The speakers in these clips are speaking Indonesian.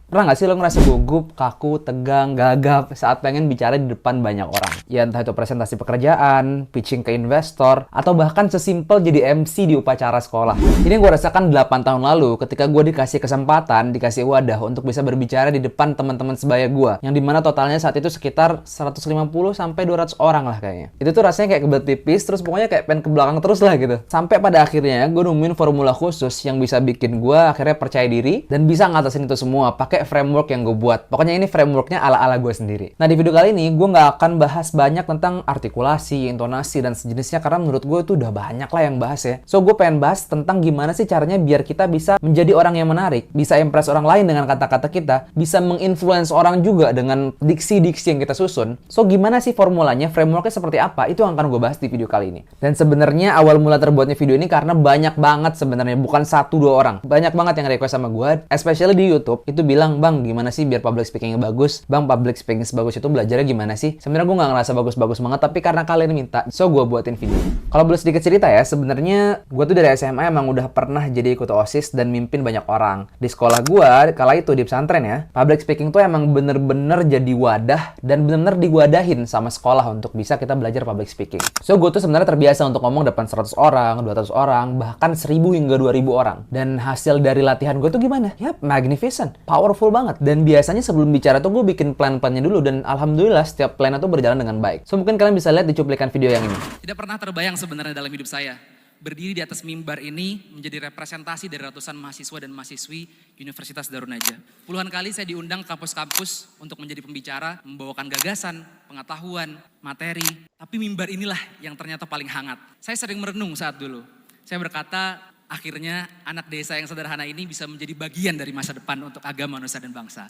Pernah nggak sih lo ngerasa gugup, kaku, tegang, gagap saat pengen bicara di depan banyak orang? Ya entah itu presentasi pekerjaan, pitching ke investor, atau bahkan sesimpel jadi MC di upacara sekolah. Ini gue rasakan 8 tahun lalu ketika gue dikasih kesempatan, dikasih wadah untuk bisa berbicara di depan teman-teman sebaya gue. Yang dimana totalnya saat itu sekitar 150 sampai 200 orang lah kayaknya. Itu tuh rasanya kayak kebelet pipis, terus pokoknya kayak pengen ke belakang terus lah gitu. Sampai pada akhirnya gue nemuin formula khusus yang bisa bikin gue akhirnya percaya diri dan bisa ngatasin itu semua pakai framework yang gue buat. Pokoknya ini frameworknya ala-ala gue sendiri. Nah di video kali ini gue nggak akan bahas banyak tentang artikulasi, intonasi, dan sejenisnya karena menurut gue itu udah banyak lah yang bahas ya. So gue pengen bahas tentang gimana sih caranya biar kita bisa menjadi orang yang menarik, bisa impress orang lain dengan kata-kata kita, bisa menginfluence orang juga dengan diksi-diksi yang kita susun. So gimana sih formulanya, frameworknya seperti apa? Itu yang akan gue bahas di video kali ini. Dan sebenarnya awal mula terbuatnya video ini karena banyak banget sebenarnya, bukan 1-2 orang. Banyak banget yang request sama gue, especially di YouTube, itu bilang, "Bang, gimana sih biar public speakingnya bagus? Bang, public speaking sebagus itu belajarnya gimana sih?" Sebenarnya gue nggak ngerasa bagus-bagus banget, tapi karena kalian minta, so gue buatin video. Kalau boleh sedikit cerita ya, sebenarnya gue tuh dari SMA emang udah pernah jadi ikut OSIS dan mimpin banyak orang. Di sekolah gue, kala itu di pesantren ya, public speaking tuh emang bener-bener jadi wadah dan bener-bener diwadahin sama sekolah untuk bisa kita belajar public speaking. So gue tuh sebenarnya terbiasa untuk ngomong depan 100 orang, 200 orang, bahkan 1000 hingga 2000 orang. Dan hasil dari latihan gue tuh gimana? Ya, magnificent, powerful banget. Dan biasanya sebelum bicara tuh gue bikin plan-plannya dulu dan alhamdulillah setiap plan itu berjalan dengan baik. So mungkin kalian bisa lihat di cuplikan video yang ini. Tidak pernah terbayang sebenarnya dalam hidup saya berdiri di atas mimbar ini menjadi representasi dari ratusan mahasiswa dan mahasiswi Universitas Darun Najah. Puluhan kali saya diundang ke kampus-kampus untuk menjadi pembicara, membawakan gagasan, pengetahuan, materi. Tapi mimbar inilah yang ternyata paling hangat. Saya sering merenung saat dulu. Saya berkata, akhirnya anak desa yang sederhana ini bisa menjadi bagian dari masa depan untuk agama, nusa, dan bangsa.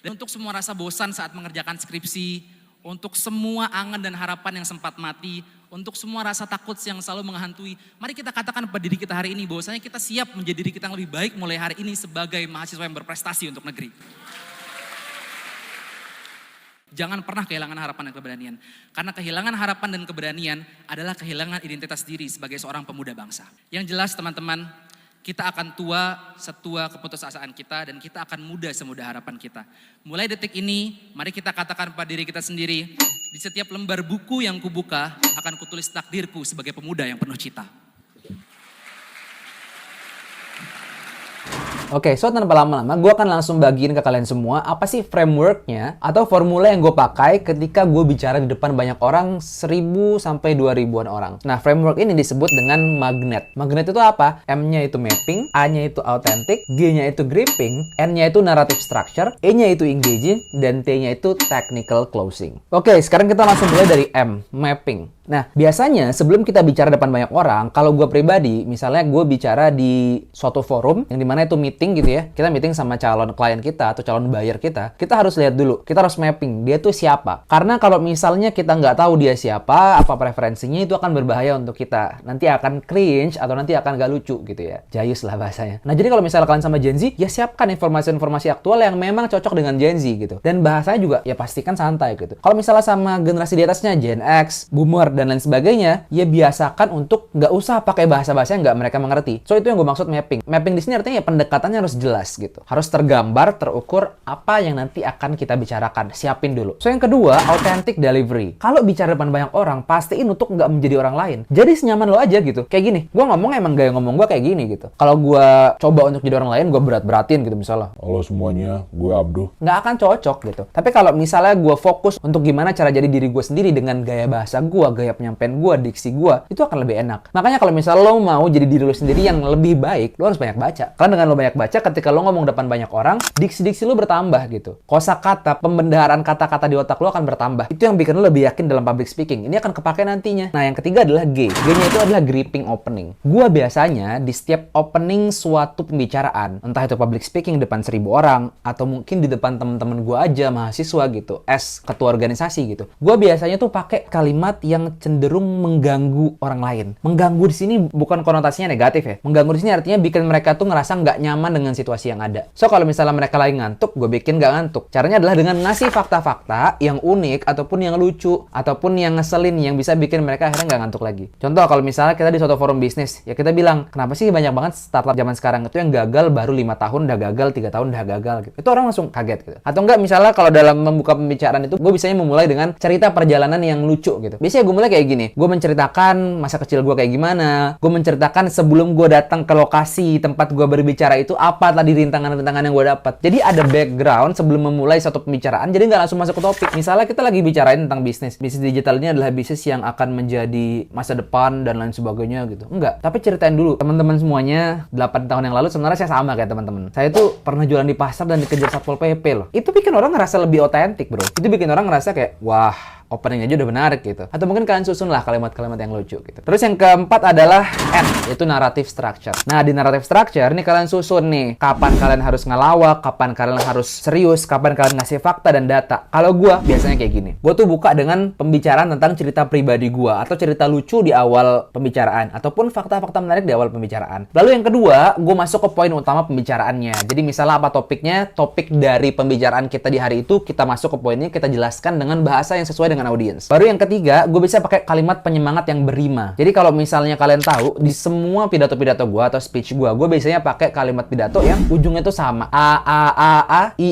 Dan untuk semua rasa bosan saat mengerjakan skripsi, untuk semua angan dan harapan yang sempat mati, untuk semua rasa takut yang selalu menghantui, mari kita katakan pada diri kita hari ini bahwasanya kita siap menjadi diri kita yang lebih baik mulai hari ini sebagai mahasiswa yang berprestasi untuk negeri. Jangan pernah kehilangan harapan dan keberanian. Karena kehilangan harapan dan keberanian adalah kehilangan identitas diri sebagai seorang pemuda bangsa. Yang jelas teman-teman, kita akan tua setua keputusasaan kita dan kita akan muda semuda harapan kita. Mulai detik ini, mari kita katakan pada diri kita sendiri, di setiap lembar buku yang kubuka akan kutulis takdirku sebagai pemuda yang penuh cita. Oke, so tanpa lama-lama, gue akan langsung bagiin ke kalian semua apa sih frameworknya atau formula yang gue pakai ketika gue bicara di depan banyak orang, 1000 sampai 2000-an orang. Nah, framework ini disebut dengan magnet. Magnet itu apa? M-nya itu mapping, A-nya itu authentic, G-nya itu gripping, N-nya itu narrative structure, E-nya itu engaging, dan T-nya itu technical closing. Oke, sekarang kita langsung mulai dari M, mapping. Nah, biasanya sebelum kita bicara depan banyak orang, kalau gue pribadi, misalnya gue bicara di suatu forum, yang dimana itu meeting gitu ya, kita meeting sama calon klien kita atau calon buyer kita harus lihat dulu, kita harus mapping, dia tuh siapa. Karena kalau misalnya kita nggak tahu dia siapa, apa preferensinya, itu akan berbahaya untuk kita. Nanti akan cringe atau nanti akan gak lucu gitu ya. Jayus lah bahasanya. Nah, jadi kalau misalnya kalian sama Gen Z, ya siapkan informasi-informasi aktual yang memang cocok dengan Gen Z gitu. Dan bahasanya juga ya pastikan santai gitu. Kalau misalnya sama generasi di atasnya, Gen X, Boomer, dan lain sebagainya, ya biasakan untuk nggak usah pakai bahasa-bahasa yang nggak mereka mengerti. So itu yang gue maksud mapping. Mapping di sini artinya ya pendekatannya harus jelas gitu. Harus tergambar, terukur apa yang nanti akan kita bicarakan. Siapin dulu. So yang kedua, authentic delivery. Kalau bicara depan banyak orang, pastiin untuk nggak menjadi orang lain. Jadi senyaman lo aja gitu. Kayak gini, gue ngomong emang gaya ngomong gue kayak gini gitu. Kalau gue coba untuk jadi orang lain, gue berat-beratin gitu misalnya. Halo semuanya, gue Abduh. Nggak akan cocok gitu. Tapi kalau misalnya gue fokus untuk gimana cara jadi diri gue sendiri dengan gaya bahasa gue, gaya penyampaian gue, diksi gue, itu akan lebih enak. Makanya kalau misalnya lo mau jadi diri lo sendiri yang lebih baik, lo harus banyak baca. Karena dengan lo banyak baca, ketika lo ngomong depan banyak orang, diksi-diksi lo bertambah gitu. Kosakata, pembendaharaan kata-kata di otak lo akan bertambah. Itu yang bikin lo lebih yakin dalam public speaking. Ini akan kepake nantinya. Nah, yang ketiga adalah G. G-nya itu adalah gripping opening. Gue biasanya di setiap opening suatu pembicaraan, entah itu public speaking depan 1000 orang, atau mungkin di depan teman-teman gue aja, mahasiswa gitu, as ketua organisasi gitu. Gue biasanya tuh pakai kalimat yang yang cenderung mengganggu orang lain. Mengganggu di sini bukan konotasinya negatif ya. Mengganggu di sini artinya bikin mereka tuh ngerasa nggak nyaman dengan situasi yang ada. So kalau misalnya mereka lagi ngantuk, gue bikin nggak ngantuk. Caranya adalah dengan ngasih fakta-fakta yang unik ataupun yang lucu ataupun yang ngeselin yang bisa bikin mereka akhirnya nggak ngantuk lagi. Contoh kalau misalnya kita di suatu forum bisnis, ya kita bilang, kenapa sih banyak banget startup zaman sekarang itu yang gagal baru 5 tahun udah gagal, 3 tahun udah gagal gitu. Itu orang langsung kaget gitu. Atau enggak misalnya kalau dalam membuka pembicaraan itu, gue biasanya memulai dengan cerita perjalanan yang lucu gitu. Biasanya gue mulai kayak gini, gue menceritakan masa kecil gue kayak gimana, gue menceritakan sebelum gue datang ke lokasi tempat gue berbicara itu apa tadi rintangan-rintangan yang gue dapat. Jadi ada background sebelum memulai satu pembicaraan, jadi nggak langsung masuk ke topik. Misalnya kita lagi bicarain tentang bisnis. Bisnis digital ini adalah bisnis yang akan menjadi masa depan dan lain sebagainya gitu. Enggak, tapi ceritain dulu. Teman-teman semuanya, 8 tahun yang lalu sebenarnya saya sama kayak teman-teman. Saya tuh pernah jualan di pasar dan dikejar Satpol PP loh. Itu bikin orang ngerasa lebih otentik, bro. Itu bikin orang ngerasa kayak, wah, opening aja udah menarik gitu. Atau mungkin kalian susun lah kalimat-kalimat yang lucu gitu. Terus yang keempat adalah N, yaitu narrative structure. Nah, di narrative structure nih kalian susun nih, kapan kalian harus ngelawak, kapan kalian harus serius, kapan kalian ngasih fakta dan data. Kalau gua biasanya kayak gini. Gua tuh buka dengan pembicaraan tentang cerita pribadi gua atau cerita lucu di awal pembicaraan ataupun fakta-fakta menarik di awal pembicaraan. Lalu yang kedua, gua masuk ke poin utama pembicaraannya. Jadi misalnya apa topiknya, topik dari pembicaraan kita di hari itu, kita masuk ke poinnya, kita jelaskan dengan bahasa yang sesuai dengan audiens. Baru yang ketiga, gue bisa pakai kalimat penyemangat yang berima. Jadi kalau misalnya kalian tahu, di semua pidato-pidato gue atau speech gue biasanya pakai kalimat pidato yang ujungnya tuh sama. I.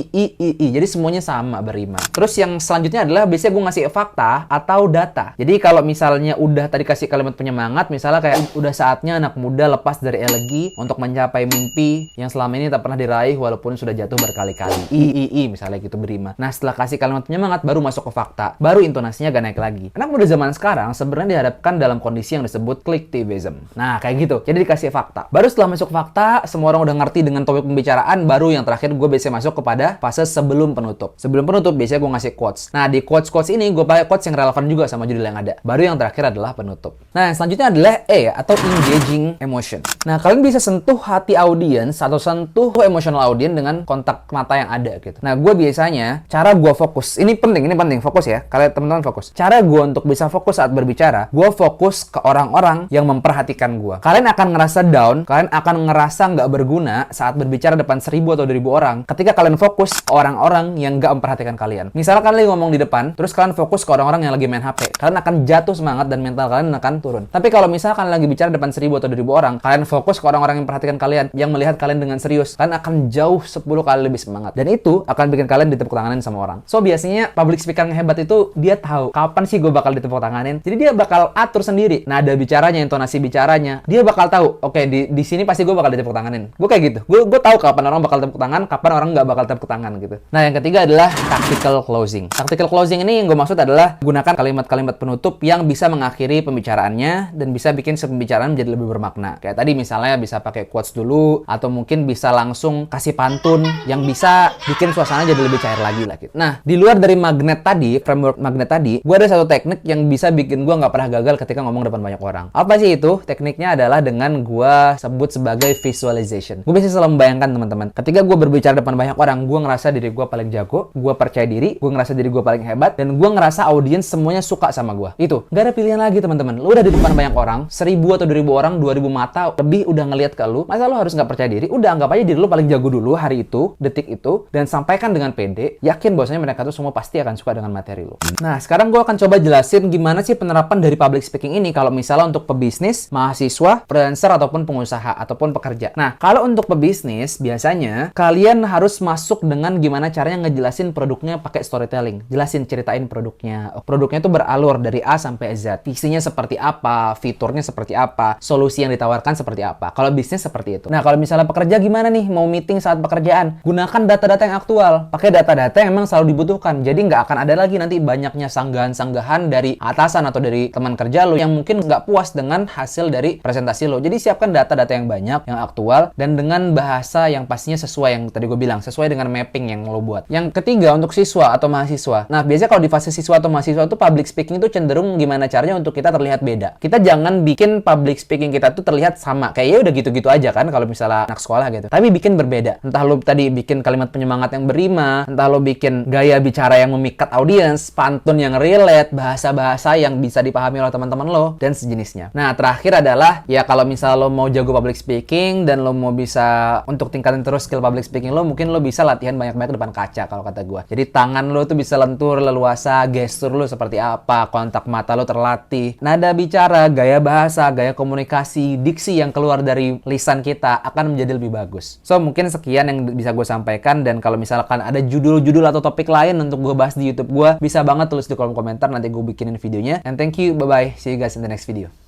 Jadi semuanya sama, berima. Terus yang selanjutnya adalah biasanya gue ngasih fakta atau data. Jadi kalau misalnya udah tadi kasih kalimat penyemangat, misalnya kayak udah saatnya anak muda lepas dari elegi untuk mencapai mimpi yang selama ini tak pernah diraih walaupun sudah jatuh berkali-kali. I misalnya gitu, berima. Nah, setelah kasih kalimat penyemangat baru masuk ke fakta. Baru intonasinya gak naik lagi. Anak muda zaman sekarang sebenarnya dihadapkan dalam kondisi yang disebut clicktivism. Nah, kayak gitu. Jadi dikasih fakta. Baru setelah masuk fakta, semua orang udah ngerti dengan topik pembicaraan, baru yang terakhir gue biasanya masuk kepada fase sebelum penutup. Sebelum penutup biasanya gue ngasih quotes. Nah, di quotes ini gue pakai quotes yang relevan juga sama judul yang ada. Baru yang terakhir adalah penutup. Nah, yang selanjutnya adalah E atau engaging emotion. Nah, kalian bisa sentuh hati audiens atau sentuh emotional audiens dengan kontak mata yang ada gitu. Nah, gue biasanya cara gue fokus. Ini penting fokus ya. Kalian teman-teman fokus. Cara gue untuk bisa fokus saat berbicara, gue fokus ke orang-orang yang memperhatikan gue. Kalian akan ngerasa down, kalian akan ngerasa nggak berguna saat berbicara depan 1000 atau 2000 orang ketika kalian fokus ke orang-orang yang nggak memperhatikan kalian. Misalnya kalian lagi ngomong di depan, terus kalian fokus ke orang-orang yang lagi main HP. Kalian akan jatuh semangat dan mental kalian akan turun. Tapi kalau misalnya kalian lagi bicara depan 1000 atau 2000 orang, kalian fokus ke orang-orang yang memperhatikan kalian, yang melihat kalian dengan serius, kalian akan jauh 10 kali lebih semangat. Dan itu akan bikin kalian ditepuk tanganin sama orang. So, biasanya public speaker yang hebat itu dia tahu kapan sih gue bakal ditepuk tanganin. Jadi dia bakal atur sendiri nada bicaranya, intonasi bicaranya. Dia bakal tahu, oke, di sini pasti gue bakal ditepuk tanganin. Gue kayak gitu. Gue tahu kapan orang bakal tepuk tangan, kapan orang nggak bakal tepuk tangan gitu. Nah, yang ketiga adalah tactical closing. Tactical closing ini yang gue maksud adalah gunakan kalimat-kalimat penutup yang bisa mengakhiri pembicaraannya dan bisa bikin pembicaraan menjadi lebih bermakna. Kayak tadi misalnya bisa pakai quotes dulu atau mungkin bisa langsung kasih pantun yang bisa bikin suasana jadi lebih cair lagi lah gitu. Nah, di luar dari magnet tadi, framework magnet tadi, gue ada satu teknik yang bisa bikin gue nggak pernah gagal ketika ngomong depan banyak orang. Apa sih itu? Tekniknya adalah dengan gue sebut sebagai visualization. Gue bisa selalu membayangkan teman-teman, ketika gue berbicara depan banyak orang, gue ngerasa diri gue paling jago, gue percaya diri, gue ngerasa diri gue paling hebat, dan gue ngerasa audiens semuanya suka sama gue. Itu, gak ada pilihan lagi teman-teman. Lu udah di depan banyak orang, 1000 atau 2000 orang, 2000 mata lebih udah ngelihat ke lu, masa lu harus nggak percaya diri? Udah, anggap aja diri lu paling jago dulu hari itu, detik itu, dan sampaikan dengan pede, yakin bahwasanya mereka tuh semua pasti akan suka dengan materi lu. Nah, sekarang gue akan coba jelasin gimana sih penerapan dari public speaking ini kalau misalnya untuk pebisnis, mahasiswa, freelancer, ataupun pengusaha, ataupun pekerja. Nah, kalau untuk pebisnis, biasanya kalian harus masuk dengan gimana caranya ngejelasin produknya pakai storytelling. Jelasin, ceritain produknya. Produknya itu beralur dari A sampai Z. Visinya seperti apa, fiturnya seperti apa, solusi yang ditawarkan seperti apa. Kalau bisnis seperti itu. Nah, kalau misalnya pekerja gimana nih? Mau meeting saat pekerjaan? Gunakan data-data yang aktual. Pakai data-data yang memang selalu dibutuhkan. Jadi nggak akan ada lagi nanti banyaknya sanggahan-sanggahan dari atasan atau dari teman kerja lo yang mungkin nggak puas dengan hasil dari presentasi lo. Jadi siapkan data-data yang banyak, yang aktual, dan dengan bahasa yang pastinya sesuai yang tadi gue bilang, sesuai dengan mapping yang lo buat. Yang ketiga, untuk siswa atau mahasiswa. Nah, biasanya kalau di fase siswa atau mahasiswa itu public speaking itu cenderung gimana caranya untuk kita terlihat beda. Kita jangan bikin public speaking kita tuh terlihat sama. Kayaknya udah gitu-gitu aja kan kalau misalnya anak sekolah gitu. Tapi bikin berbeda. Entah lo tadi bikin kalimat penyemangat yang berima, entah lo bikin gaya bicara yang memikat audiens, pantun tone yang relate, bahasa-bahasa yang bisa dipahami oleh teman-teman lo, dan sejenisnya. Nah, terakhir adalah, ya kalau misalnya lo mau jago public speaking, dan lo mau bisa untuk tingkatin terus skill public speaking lo, mungkin lo bisa latihan banyak-banyak depan kaca kalau kata gue. Jadi tangan lo tuh bisa lentur, leluasa, gestur lo seperti apa, kontak mata lo terlatih, nada bicara, gaya bahasa, gaya komunikasi, diksi yang keluar dari lisan kita akan menjadi lebih bagus. So, mungkin sekian yang bisa gue sampaikan, dan kalau misalkan ada judul-judul atau topik lain untuk gue bahas di YouTube gue, bisa banget tulis di kolom komentar, nanti gue bikinin videonya. And thank you, bye-bye. See you guys in the next video.